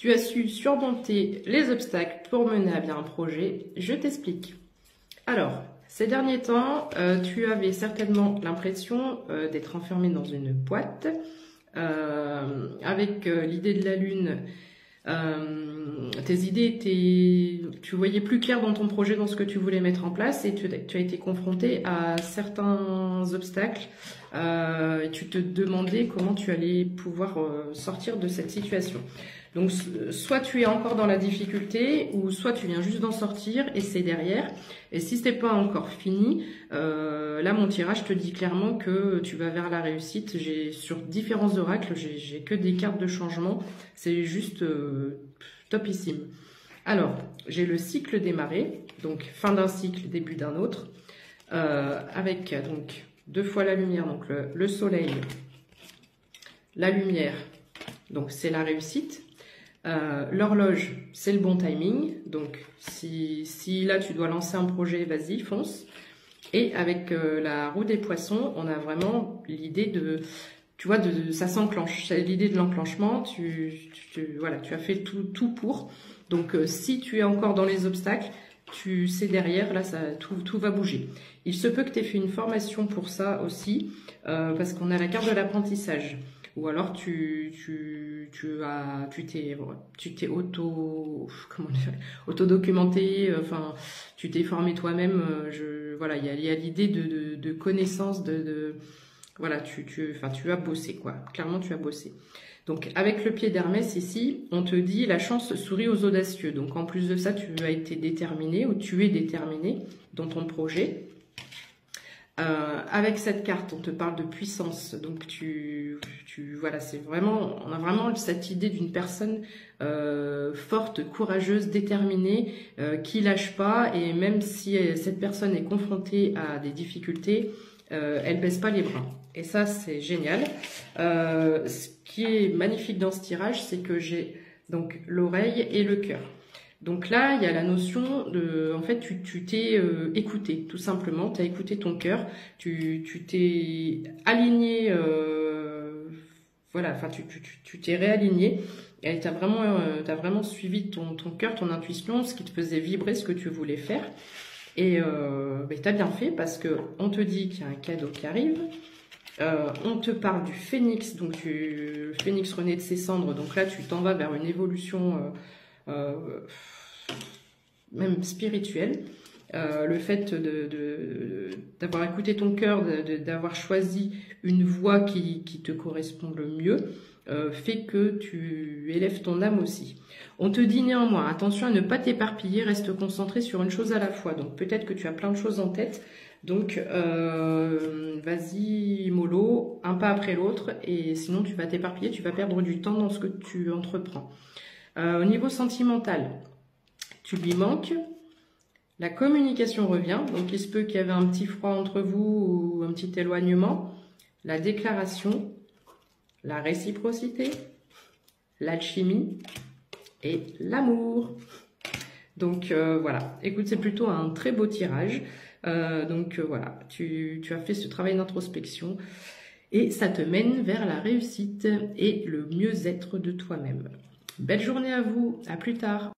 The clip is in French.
Tu as su surmonter les obstacles pour mener à bien un projet. Je t'explique. Alors, ces derniers temps, tu avais certainement l'impression d'être enfermé dans une boîte avec l'idée de la Lune. Tes idées tu voyais plus clair dans ton projet, dans ce que tu voulais mettre en place, et tu as été confronté à certains obstacles. Et tu te demandais comment tu allais pouvoir sortir de cette situation. Donc, soit tu es encore dans la difficulté, ou soit tu viens juste d'en sortir et c'est derrière. Et si c'est pas encore fini, là mon tirage te dit clairement que tu vas vers la réussite. Sur différents oracles, j'ai que des cartes de changement. C'est juste topissime. Alors, j'ai le cycle démarré, donc fin d'un cycle, début d'un autre, avec donc 2 fois la lumière, donc le soleil, la lumière, donc c'est la réussite. L'horloge, c'est le bon timing. Donc, si là, tu dois lancer un projet, vas-y, fonce. Et avec la roue des poissons, on a vraiment l'idée de... Tu vois, ça s'enclenche. C'est l'idée de l'enclenchement. Voilà, tu as fait tout pour. Donc, si tu es encore dans les obstacles, tu sais derrière, là, tout va bouger. Il se peut que tu aies fait une formation pour ça aussi, parce qu'on a la carte de l'apprentissage. Ou alors tu t'es auto-documenté, enfin tu t'es formé toi-même. Voilà, il y a l'idée de connaissance, voilà, tu as bossé quoi. Clairement tu as bossé. Donc avec le pied d'Hermès ici, on te dit la chance sourit aux audacieux. Donc en plus de ça, tu as été déterminé ou tu es déterminé dans ton projet. Avec cette carte, on te parle de puissance, donc voilà, on a vraiment cette idée d'une personne forte, courageuse, déterminée, qui lâche pas, et même si cette personne est confrontée à des difficultés, elle baisse pas les bras. Et ça, c'est génial. Ce qui est magnifique dans ce tirage, c'est que j'ai donc l'oreille et le cœur. Donc là, il y a la notion de, en fait, tu t'es écouté, tout simplement. Tu as écouté ton cœur, tu t'es aligné, voilà, enfin, tu t'es réaligné. Et tu as vraiment suivi ton cœur, ton intuition, ce qui te faisait vibrer, ce que tu voulais faire. Et tu as bien fait parce que on te dit qu'il y a un cadeau qui arrive. On te parle du phénix, donc le phénix renaît de ses cendres. Donc là, tu t'en vas vers une évolution... même spirituel, le fait d'avoir écouté ton cœur, d'avoir choisi une voie qui te correspond le mieux, fait que tu élèves ton âme aussi. On te dit néanmoins, attention à ne pas t'éparpiller, reste concentré sur une chose à la fois. Donc peut-être que tu as plein de choses en tête, donc vas-y mollo, un pas après l'autre, et sinon tu vas t'éparpiller, tu vas perdre du temps dans ce que tu entreprends. Au niveau sentimental, tu lui manques, la communication revient, donc il se peut qu'il y avait un petit froid entre vous ou un petit éloignement, la déclaration, la réciprocité, l'alchimie et l'amour. Donc voilà, écoute, c'est plutôt un très beau tirage. Voilà, tu as fait ce travail d'introspection et ça te mène vers la réussite et le mieux-être de toi-même. Belle journée à vous, à plus tard.